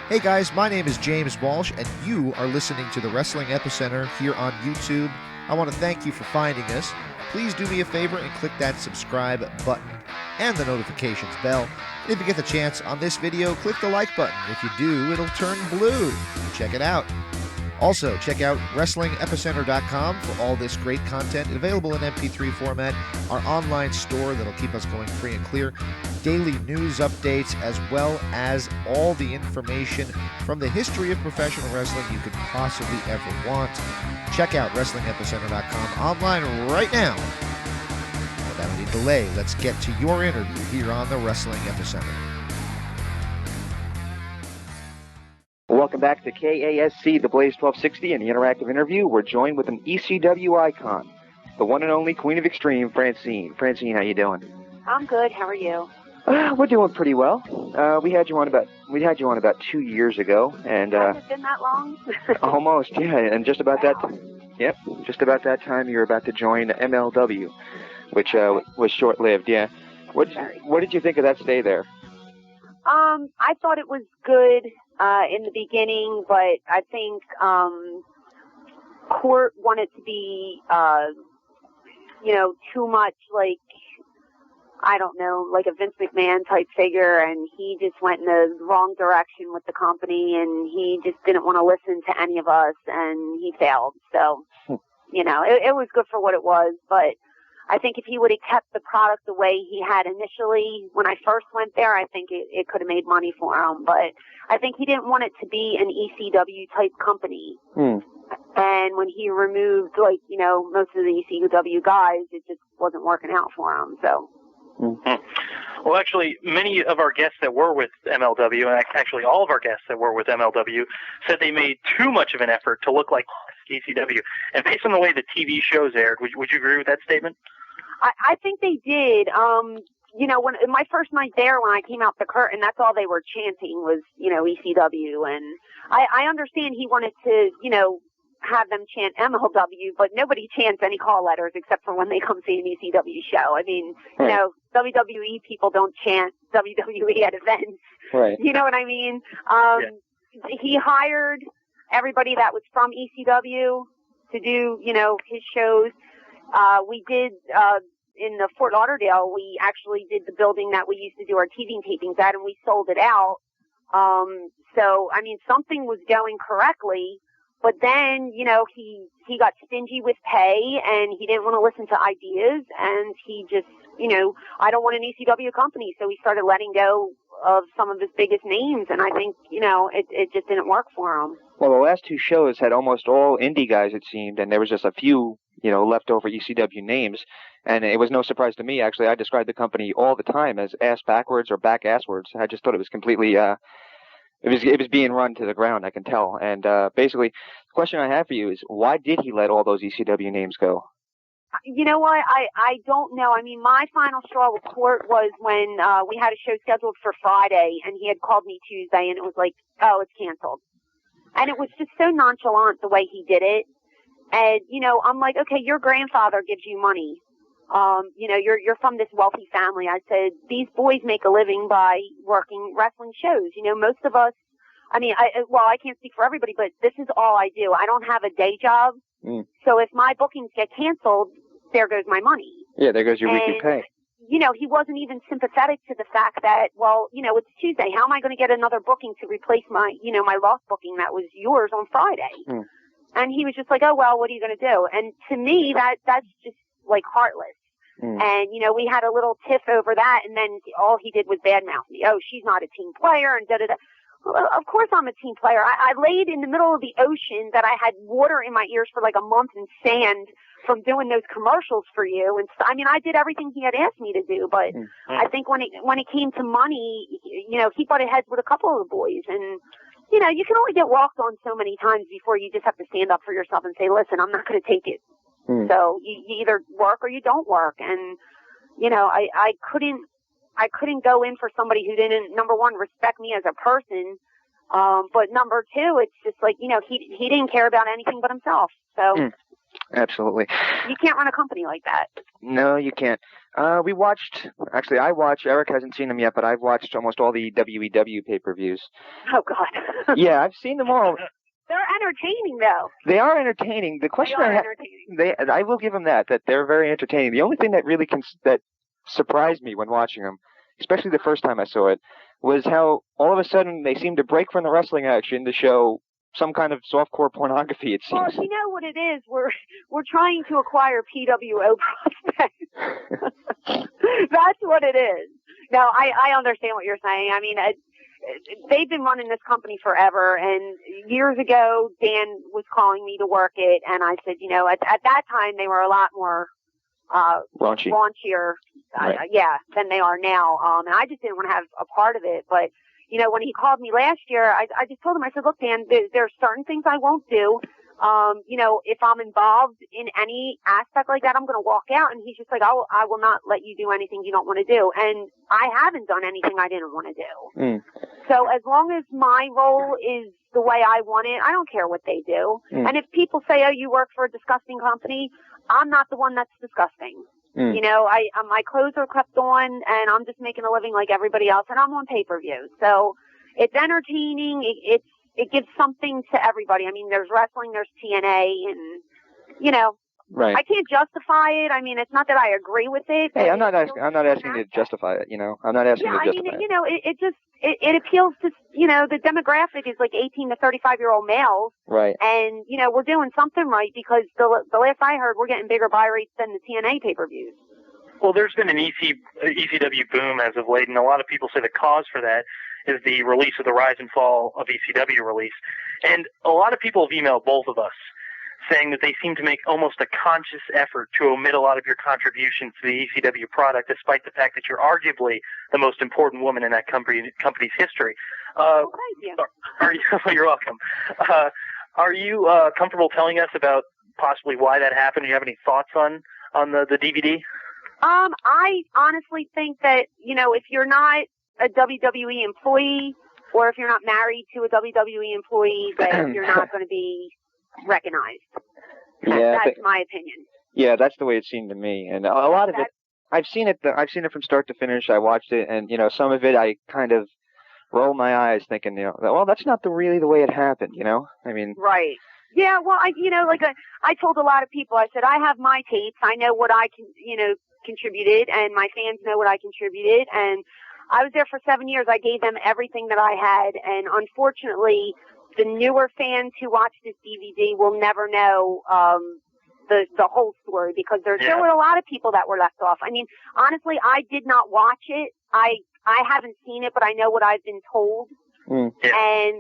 Hey guys, my name is James Walsh, and you are listening to the Wrestling Epicenter here on YouTube. I want to thank you for finding us. Please do me a favor and click that subscribe button and the notifications bell. And if you get the chance on this video, click the like button. If you do, it'll turn blue. Check it out. Also, check out WrestlingEpicenter.com for all this great content available in MP3 format, our online store that'll keep us going free and clear, daily news updates, as well as all the information from the history of professional wrestling you could possibly ever want. Check out WrestlingEpicenter.com online right now. Without any delay, let's get to your interview here on the Wrestling Epicenter. Welcome back to KASC, the Blaze 1260, and the interactive interview. We're joined with an ECW icon, the one and only Queen of Extreme, Francine. Francine, how you doing? I'm good. How are you? We're doing pretty well. We had you on about 2 years ago, and Has it been that long? almost, yeah. And just about that time, you were about to join MLW, which was short-lived. Yeah. What did you think of that stay there? I thought it was good in the beginning, but I think Court wanted to be, too much like, I don't know, like a Vince McMahon type figure, and he just went in the wrong direction with the company, and he just didn't want to listen to any of us, and he failed. So, it was good for what it was, but I think if he would have kept the product the way he had initially when I first went there, I think it could have made money for him. But I think he didn't want it to be an ECW type company. And when he removed, most of the ECW guys, it just wasn't working out for him. So. Well, actually, many of our guests that were with MLW, and actually all of our guests that were with MLW, said they made too much of an effort to look like ECW. And based on the way the TV shows aired, would you agree with that statement? I think they did. When my first night there, when I came out the curtain, that's all they were chanting was, ECW. And I understand he wanted to, have them chant MLW, but nobody chants any call letters except for when they come see an ECW show. I mean, WWE people don't chant WWE at events. Right. You know what I mean? He hired everybody that was from ECW to do, his shows. We did, in the Fort Lauderdale, we actually did the building that we used to do our TV tapings at, and we sold it out. So, I mean, something was going correctly. But then, he got stingy with pay, and he didn't want to listen to ideas, and he just, I don't want an ECW company, so he started letting go of some of his biggest names, and I think, it just didn't work for him. Well, the last two shows had almost all indie guys, it seemed, and there was just a few, leftover ECW names, and it was no surprise to me, actually. I described the company all the time as ass backwards or back asswards. I just thought it was completely... It was being run to the ground, I can tell. And basically, the question I have for you is, why did he let all those ECW names go? You know what? I don't know. I mean, my final straw with Court was when we had a show scheduled for Friday, and he had called me Tuesday, and it was like, oh, it's canceled. And it was just so nonchalant the way he did it. And, I'm like, okay, your grandfather gives you money. You're from this wealthy family. I said, these boys make a living by working wrestling shows. Most of us, I can't speak for everybody, but this is all I do. I don't have a day job. So if my bookings get canceled, there goes my money. Yeah, there goes your weekly pay. He wasn't even sympathetic to the fact that, it's Tuesday. How am I going to get another booking to replace my, my lost booking that was yours on Friday? And he was just like, oh, well, what are you going to do? And to me, that's just like heartless. And, we had a little tiff over that, and then all he did was badmouth me. Oh, she's not a team player, and da-da-da. Well, of course I'm a team player. I laid in the middle of the ocean that I had water in my ears for like a month and sand from doing those commercials for you. And I did everything he had asked me to do, but I think when it came to money, he butted heads with a couple of the boys. And, you can only get walked on so many times before you just have to stand up for yourself and say, listen, I'm not going to take it. So you either work or you don't work. And, I couldn't go in for somebody who didn't, number one, respect me as a person. But number two, it's just like, he didn't care about anything but himself. So Absolutely. You can't run a company like that. No, you can't. We watched. Actually, Eric hasn't seen them yet, but I've watched almost all the WEW pay-per-views. Oh God. Yeah, I've seen them all. They're entertaining, though. They are entertaining. The question I will give them that they're very entertaining. The only thing that really that surprised me when watching them, especially the first time I saw it, was how all of a sudden they seemed to break from the wrestling action to show some kind of softcore pornography, it seems. Well, you know what it is? We're trying to acquire PWO prospects. That's what it is. No, I understand what you're saying. I mean, they've been running this company forever, and years ago, Dan was calling me to work it, and I said, at that time, they were a lot more raunchier, right. than they are now. And I just didn't want to have a part of it, but when he called me last year, I just told him, I said, look, Dan, there are certain things I won't do. If I'm involved in any aspect like that, I'm going to walk out. And he's just like, I will not let you do anything you don't want to do. And I haven't done anything I didn't want to do. Mm. So as long as my role is the way I want it, I don't care what they do. Mm. And if people say, oh, you work for a disgusting company, I'm not the one that's disgusting. Mm. My clothes are kept on, and I'm just making a living like everybody else, and I'm on pay-per-view. So it's entertaining. It gives something to everybody. I mean, there's wrestling, there's TNA, and right. I can't justify it. I mean, it's not that I agree with it. Hey, I'm not asking you to justify it. I'm not asking you to justify it. It appeals to the demographic is like 18 to 35-year-old males. Right. And we're doing something right because the last I heard, we're getting bigger buy rates than the TNA pay-per-views. Well, there's been an ECW boom as of late, and a lot of people say the cause for that is the release of the Rise and Fall of ECW release. And a lot of people have emailed both of us saying that they seem to make almost a conscious effort to omit a lot of your contributions to the ECW product, despite the fact that you're arguably the most important woman in that company's history. Well, thank you. You're welcome. Are you comfortable telling us about possibly why that happened? Do you have any thoughts on the DVD? I honestly think that, if you're not a WWE employee or if you're not married to a WWE employee, that you're not going to be recognized. Yeah, that's my opinion. Yeah, that's the way it seemed to me. And a lot of it, I've seen it from start to finish. I watched it, and some of it I kind of roll my eyes thinking, well, that's not really the way it happened. I mean, right. Yeah, well, I told a lot of people, I said, I have my tapes. I know what I can, contributed, and my fans know what I contributed. And I was there for 7 years. I gave them everything that I had. And unfortunately, the newer fans who watch this DVD will never know, the whole story because there were a lot of people that were left off. I mean, honestly, I did not watch it. I haven't seen it, but I know what I've been told. Mm. And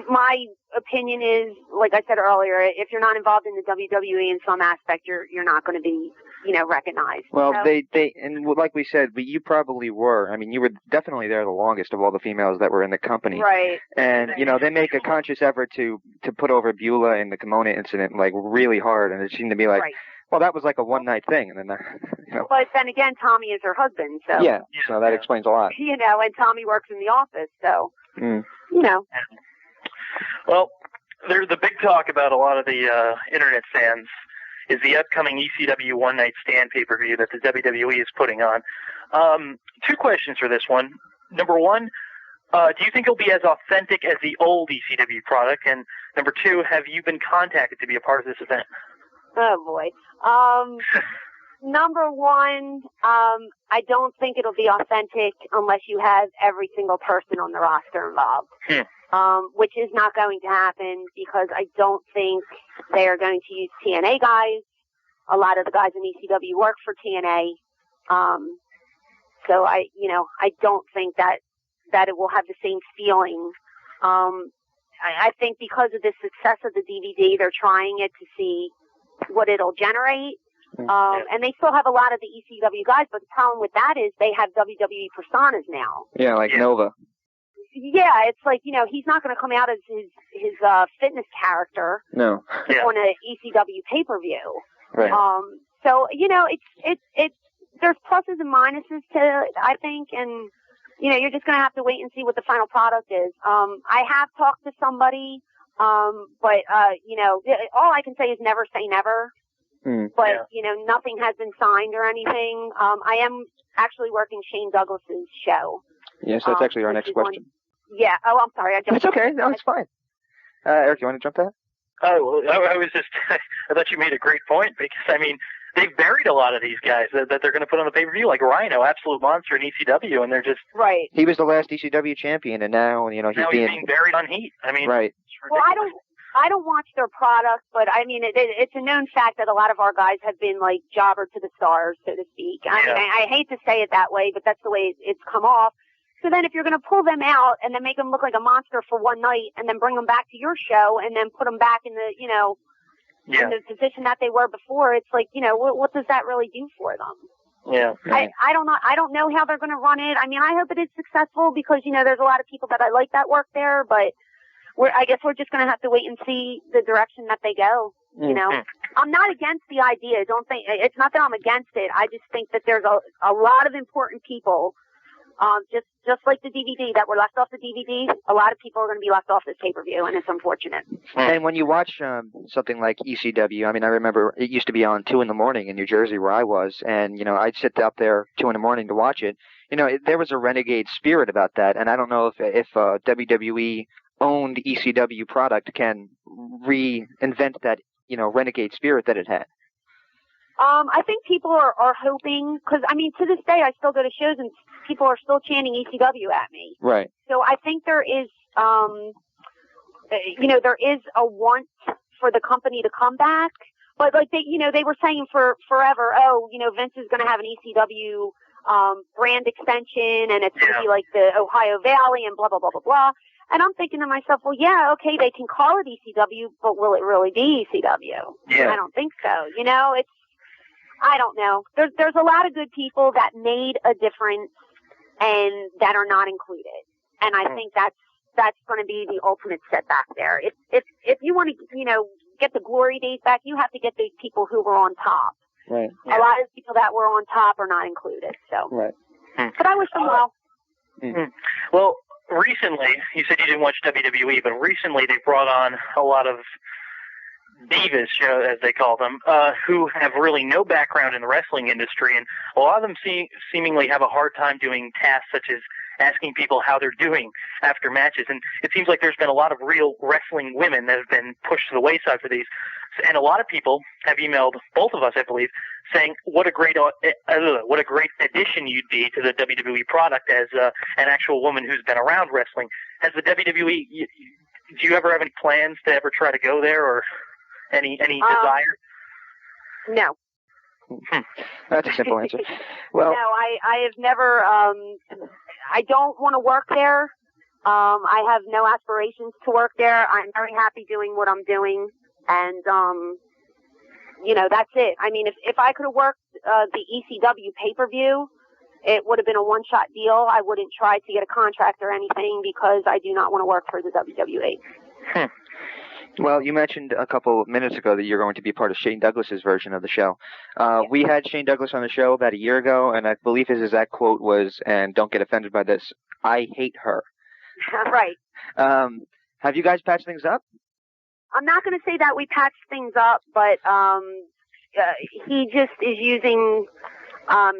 my opinion is, like I said earlier, if you're not involved in the WWE in some aspect, you're not going to be, recognized. Well, and like we said, but you probably were. I mean, you were definitely there the longest of all the females that were in the company. Right. And, they make a conscious effort to put over Beulah and the kimono incident, like, really hard. And it seemed to be like, well, that was like a one-night thing. And then, But then again, Tommy is her husband, so. Yeah, so that explains a lot. And Tommy works in the office, so, Well, there's the big talk about a lot of the internet fans is the upcoming ECW One Night Stand pay-per-view that the WWE is putting on. 2 questions for this one. Number 1, do you think it'll be as authentic as the old ECW product? And number 2, have you been contacted to be a part of this event? Oh, boy. Number 1, I don't think it'll be authentic unless you have every single person on the roster involved. Which is not going to happen because I don't think they are going to use TNA guys. A lot of the guys in ECW work for TNA. So I don't think that it will have the same feeling. I think because of the success of the DVD, they're trying it to see what it'll generate. And they still have a lot of the ECW guys, but the problem with that is they have WWE personas now. Yeah, like Nova. Yeah, it's like, he's not going to come out as his fitness character on a ECW pay-per-view. Right. So, it's there's pluses and minuses to it, I think, and, you're just going to have to wait and see what the final product is. I have talked to somebody, but, all I can say is never say never. but nothing has been signed or anything. I am actually working Shane Douglas's show. Yes, that's actually our next question. Yeah. Oh, I'm sorry. It's okay. No, it's fine. Erik, you want to jump to that? Oh, well, I was just, I thought you made a great point because, I mean, they've buried a lot of these guys that they're going to put on the pay-per-view, like Rhino, Absolute Monster, and ECW, and they're just... Right. He was the last ECW champion, and now, he's being buried on Heat. I mean, right. Well, I don't watch their product, but I mean, it's a known fact that a lot of our guys have been like jobber to the stars, so to speak. I mean, I hate to say it that way, but that's the way it's come off. So then if you're going to pull them out and then make them look like a monster for one night and then bring them back to your show and then put them back in the, in the position that they were before, it's like, what does that really do for them? Yeah. I don't know. I don't know how they're going to run it. I mean, I hope it is successful because, there's a lot of people that I like that work there, but I guess we're just going to have to wait and see the direction that they go. I'm not against the idea. Don't think it's not that I'm against it. I just think that there's a lot of important people, just like the DVD that were left off the DVD. A lot of people are going to be left off this pay-per-view, and it's unfortunate. And when you watch something like ECW, I mean, I remember it used to be on 2 in the morning in New Jersey where I was, and I'd sit up there 2 in the morning to watch it. There was a renegade spirit about that, and I don't know if WWE owned ECW product can reinvent that, renegade spirit that it had. I think people are hoping, because, I mean, to this day, I still go to shows and people are still chanting ECW at me. Right. So I think there is, there is a want for the company to come back. But, like, they were saying for forever, Vince is going to have an ECW brand extension, and it's going to be like the Ohio Valley and blah, blah, blah, blah, blah. And I'm thinking to myself, well, yeah, okay, they can call it ECW, but will it really be ECW? Yeah. I don't think so. I don't know. There's a lot of good people that made a difference and that are not included. And I think that's going to be the ultimate setback there. If you want to, get the glory days back, you have to get the people who were on top. Right. Yeah. A lot of people that were on top are not included. So. Right. But I wish them well. Well, recently, you said you didn't watch WWE, but recently they brought on a lot of divas, as they call them, who have really no background in the wrestling industry, and a lot of them seemingly have a hard time doing tasks such as asking people how they're doing after matches. And it seems like there's been a lot of real wrestling women that have been pushed to the wayside for these. And a lot of people have emailed both of us, I believe, saying what a great addition you'd be to the WWE product as an actual woman who's been around wrestling. Has the WWE? Do you ever have any plans to ever try to go there, or any desire? No. That's a simple answer. Well, no, I have never. I don't want to work there. I have no aspirations to work there. I'm very happy doing what I'm doing. And, that's it. I mean, if I could have worked the ECW pay-per-view, it would have been a one-shot deal. I wouldn't try to get a contract or anything because I do not want to work for the WWE. Well, you mentioned a couple minutes ago that you're going to be part of Shane Douglas's version of the show. We had Shane Douglas on the show about a year ago, and I believe his exact quote was, and don't get offended by this, "I hate her." Right. Have you guys patched things up? I'm not going to say that we patched things up, but he just is using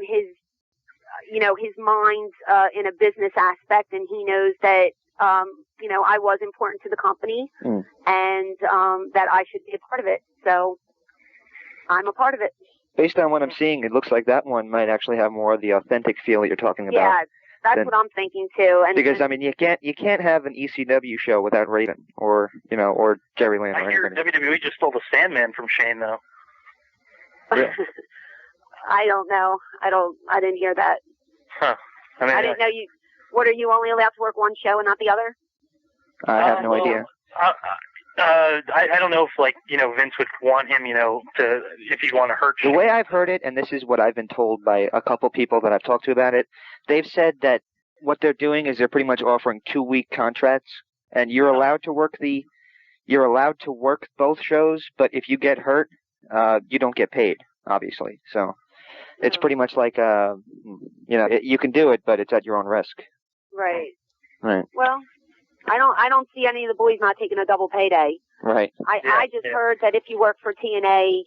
his mind in a business aspect, and he knows that I was important to the company, and that I should be a part of it. So I'm a part of it. Based on what I'm seeing, it looks like that one might actually have more of the authentic feel that you're talking about. Yeah. That's what I'm thinking too. And because I mean, you can't have an ECW show without Raven or Jerry Lynn. I hear WWE just stole the Sandman from Shane though. Yeah. I don't know. I didn't hear that. Huh. I didn't know you. What, are you only allowed to work one show and not the other? I have no idea. I don't know if Vince would want him, if he'd want to hurt you. The way I've heard it, and this is what I've been told by a couple people that I've talked to about it, they've said that what they're doing is they're pretty much offering 2-week contracts, and you're allowed to work both shows, but if you get hurt, you don't get paid, obviously. So it's pretty much like, you can do it, but it's at your own risk. Right. Right. Well, I don't see any of the boys not taking a double payday. Right. I just heard that if you work for TNA,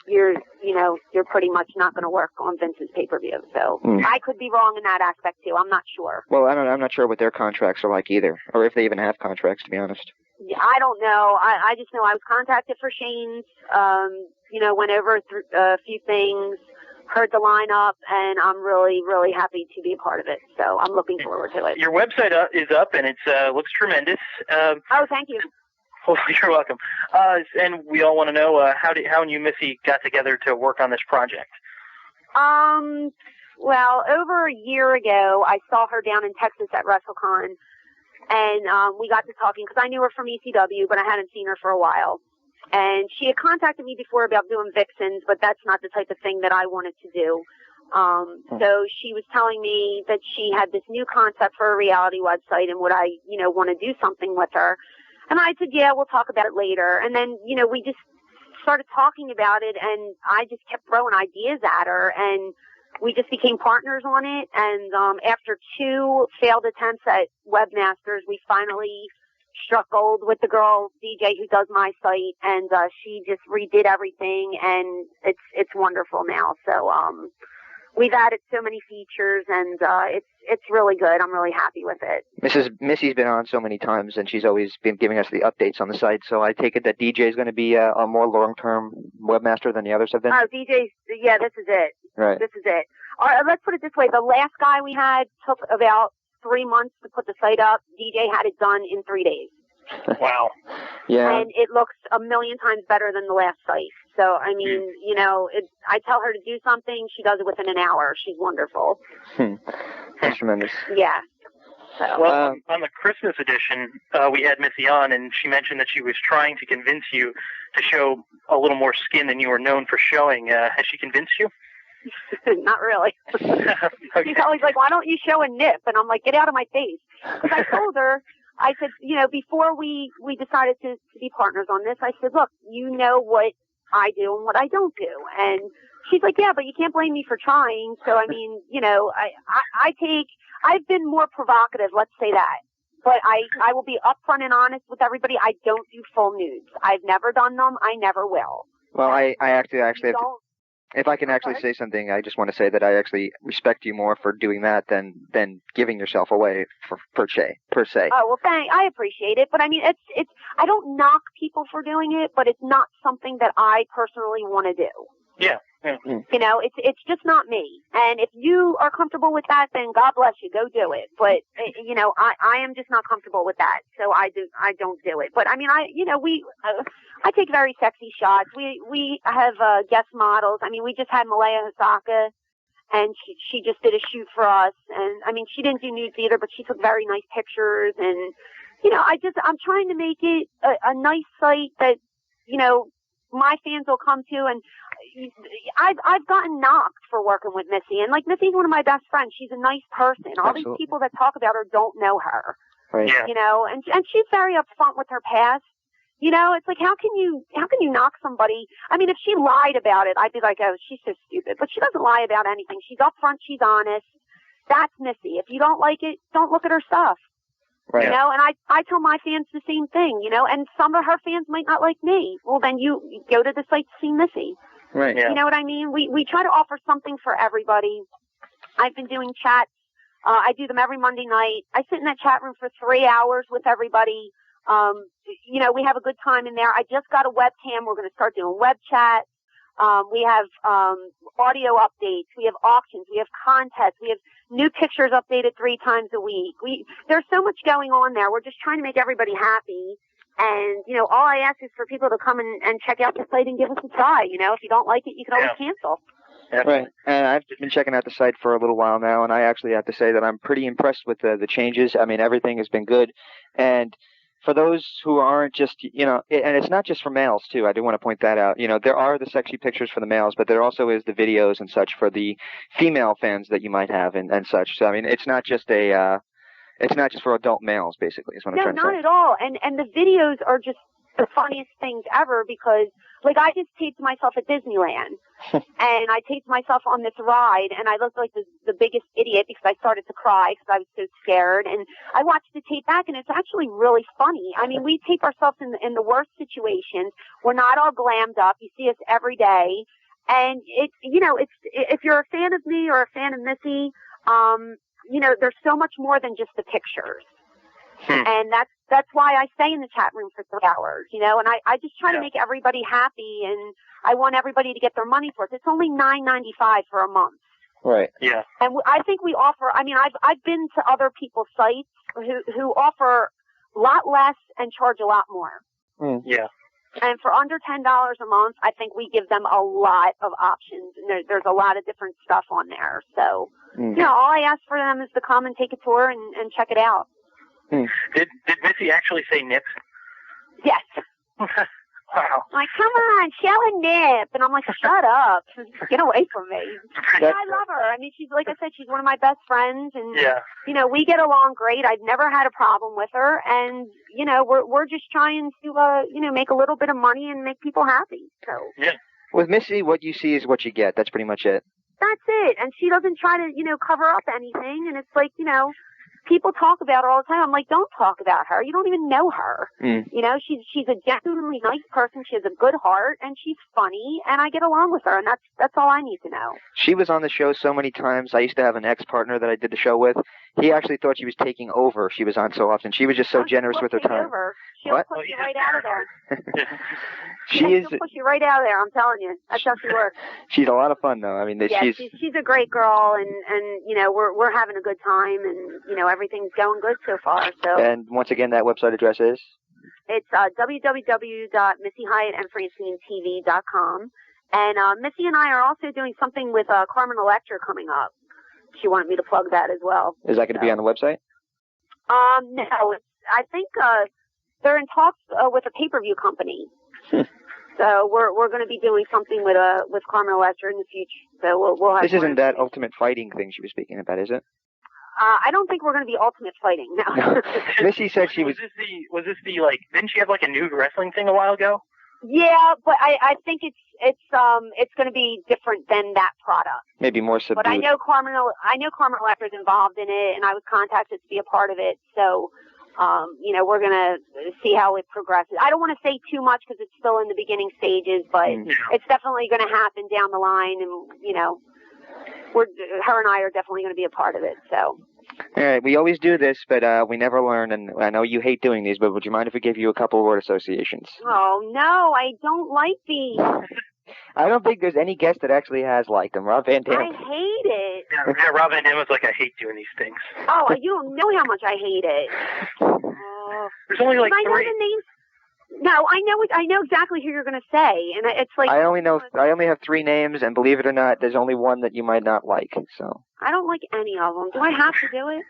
you're pretty much not going to work on Vince's pay-per-view. So I could be wrong in that aspect too. I'm not sure. Well, I'm not sure what their contracts are like either, or if they even have contracts, to be honest. I don't know. I just know I was contacted for Shane's, went over a few things, heard the lineup, and I'm really, really happy to be a part of it. So I'm looking forward to it. Your website is up, and it looks tremendous. Oh, thank you. Well, you're welcome. And we all want to know how you and Missy got together to work on this project. Well, over a year ago, I saw her down in Texas at WrestleCon, and we got to talking because I knew her from ECW, but I hadn't seen her for a while. And she had contacted me before about doing Vixens, but that's not the type of thing that I wanted to do. So she was telling me that she had this new concept for a reality website, and would I, want to do something with her. And I said, yeah, we'll talk about it later. And then, we just started talking about it, and I just kept throwing ideas at her, and we just became partners on it. And after 2 failed attempts at webmasters, we finally struck gold with the girl DJ who does my site, and she just redid everything, and it's wonderful now. So we've added so many features, and it's really good. I'm really happy with it. Missy's been on so many times, and she's always been giving us the updates on the site. So I take it that DJ is going to be a more long-term webmaster than the others have been? Oh, DJ's, yeah, this is it. Right. This is it. All right, let's put it this way. The last guy we had took about 3 months to put the site up. DJ had it done in 3 days. Wow. Yeah. And it looks a million times better than the last site. So, I mean, I tell her to do something, she does it within an hour. She's wonderful. That's tremendous. Yeah. So. Well, on the Christmas edition, we had Missy on, and she mentioned that she was trying to convince you to show a little more skin than you were known for showing. Has she convinced you? Not really. Okay. She's always like, why don't you show a nip? And I'm like, get out of my face. Because I told her, I said, before we decided to be partners on this, I said, look, you know what I do and what I don't do. And she's like, yeah, but you can't blame me for trying. So, I mean, I've been more provocative, let's say that. But I will be upfront and honest with everybody. I don't do full nudes. I've never done them. I never will. Well, I actually have to, if I can actually say something, I just want to say that I actually respect you more for doing that than giving yourself away per se. Oh, well, I appreciate it, but I mean, it's I don't knock people for doing it, but it's not something that I personally want to do. Yeah. It's just not me. And if you are comfortable with that, then God bless you, go do it. But I am just not comfortable with that, so I don't do it. But I mean, I take very sexy shots. We have guest models. I mean, we just had Malaya Hosaka, and she just did a shoot for us. And I mean, she didn't do nudes either, but she took very nice pictures. And I'm trying to make it a nice site that my fans will come to. And I've gotten knocked for working with Missy, and like Missy's one of my best friends. She's a nice person. All Absolutely. these people that talk about her don't know her. Right. Yeah. And she's very upfront with her past. It's like, how can you knock somebody? I mean, if she lied about it, I'd be like, oh, she's so stupid. But she doesn't lie about anything. She's upfront. She's honest. That's Missy. If you don't like it, don't look at her stuff. Right. And I tell my fans the same thing, and some of her fans might not like me. Well, then you go to the site to see Missy. Right. Yeah. You know what I mean? We try to offer something for everybody. I've been doing chats. I do them every Monday night. I sit in that chat room for 3 hours with everybody. We have a good time in there. I just got a webcam. We're going to start doing web chats. We have audio updates. We have auctions. We have contests. We have new pictures updated 3 times a week. There's so much going on there. We're just trying to make everybody happy. And, all I ask is for people to come and check out the site and give us a try. If you don't like it, you can always cancel. Right. And I've been checking out the site for a little while now, and I actually have to say that I'm pretty impressed with the changes. I mean, everything has been good. And for those who aren't just, and it's not just for males, too. I do want to point that out. There are the sexy pictures for the males, but there also is the videos and such for the female fans that you might have and such. So, I mean, it's not just for adult males, basically, is what I'm trying to say. No, not at all. And the videos are just the funniest things ever because, like, I just taped myself at Disneyland. And I taped myself on this ride, and I looked like the biggest idiot because I started to cry because I was so scared. And I watched the tape back, and it's actually really funny. I mean, we tape ourselves in the worst situations. We're not all glammed up. You see us every day. And if you're a fan of me or a fan of Missy, there's so much more than just the pictures. And that's why I stay in the chat room for 3 hours, and I just try to make everybody happy, and I want everybody to get their money's worth. It's only $9.95 for a month. Right. Yeah. And I think we offer, I've been to other people's sites who offer a lot less and charge a lot more. Yeah. And for under $10 a month, I think we give them a lot of options. And there's a lot of different stuff on there. So, all I ask for them is to come and take a tour and check it out. Did Missy actually say nip? Yes. Wow. Like, come on, show a nip. And I'm like, shut up. Get away from me. Yeah, I love her. I mean, she's, like I said, she's one of my best friends. And, we get along great. I've never had a problem with her. And, we're just trying to, make a little bit of money and make people happy. So. Yeah. With Missy, what you see is what you get. That's pretty much it. That's it. And she doesn't try to, cover up anything. And it's like, people talk about her all the time. I'm like, don't talk about her. You don't even know her. She's a genuinely nice person. She has a good heart, and she's funny, and I get along with her, and that's all I need to know. She was on the show so many times. I used to have an ex-partner that I did the show with. He actually thought she was taking over. She was on so often. She was just so generous with her time. She'll push you right out of there. She'll push you right out of there. I'm telling you. That's how she works. She's a lot of fun, though. I mean, she's a great girl, and we're having a good time, and everything's going good so far. So. And once again, that website address is? It's www.missyhyattandfrancineTV.com. And Missy and I are also doing something with Carmen Electra coming up. She wanted me to plug that as well. Is that going to be on the website? No. I think they're in talks with a pay-per-view company. So we're going to be doing something with Carmen Electra in the future. So we'll have. This isn't that Ultimate Fighting thing she was speaking about, is it? I don't think we're going to be Ultimate Fighting. No. Missy said she was. Was this the Didn't she have like a new wrestling thing a while ago? Yeah, but I think it's going to be different than that product. Maybe more subdued. But I know Carmen Electra's involved in it, and I was contacted to be a part of it. So, we're going to see how it progresses. I don't want to say too much because it's still in the beginning stages, but it's definitely going to happen down the line, and her and I are definitely going to be a part of it. So. All right, we always do this, but we never learn, and I know you hate doing these, but would you mind if we give you a couple of word associations? Oh, no, I don't like these. I don't think there's any guest that actually has liked them. Rob Van Dam. I hate it. Yeah, Rob Van Dam was like, I hate doing these things. Oh, you don't know how much I hate it. There's only like 3. I know the names. No, I know exactly who you're going to say, and it's like I only have 3 names, and believe it or not, there's only one that you might not like. So I don't like any of them. Do I have to do it?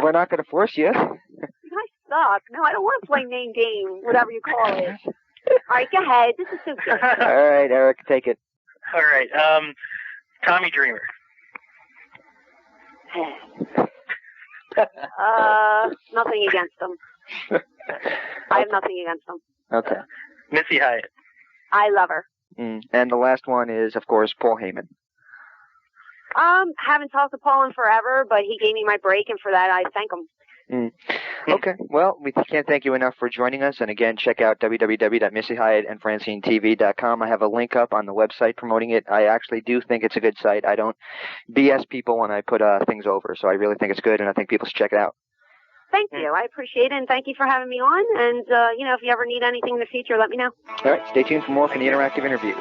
We're not going to force you. You guys suck. No, I don't want to play name game, whatever you call it. All right, go ahead. This is so good. All right, Eric, take it. All right, Tommy Dreamer. Nothing against them. I have nothing against them. Okay. Missy Hyatt. I love her. And the last one is, of course, Paul Heyman. Haven't talked to Paul in forever, but he gave me my break, and for that I thank him. Okay. Well, we can't thank you enough for joining us. And again, check out www.missyhyattandfrancineTV.com. I have a link up on the website promoting it. I actually do think it's a good site. I don't BS people when I put things over, so I really think it's good, and I think people should check it out. Thank you. I appreciate it, and thank you for having me on. And, if you ever need anything in the future, let me know. All right. Stay tuned for more from the interactive interview.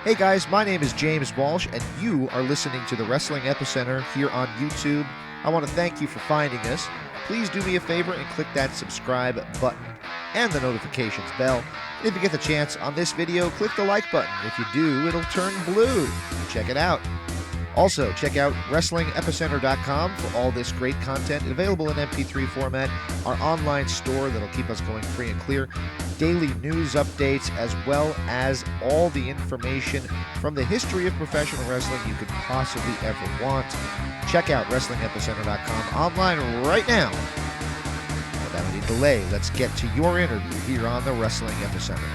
Hey, guys. My name is James Walsh, and you are listening to the Wrestling Epicenter here on YouTube. I want to thank you for finding us. Please do me a favor and click that subscribe button and the notifications bell. And if you get the chance on this video, click the like button. If you do, it'll turn blue. Check it out. Also, check out WrestlingEpicenter.com for all this great content available in MP3 format, our online store that'll keep us going free and clear, daily news updates, as well as all the information from the history of professional wrestling you could possibly ever want. Check out WrestlingEpicenter.com online right now. Without any delay, let's get to your interview here on the Wrestling Epicenter.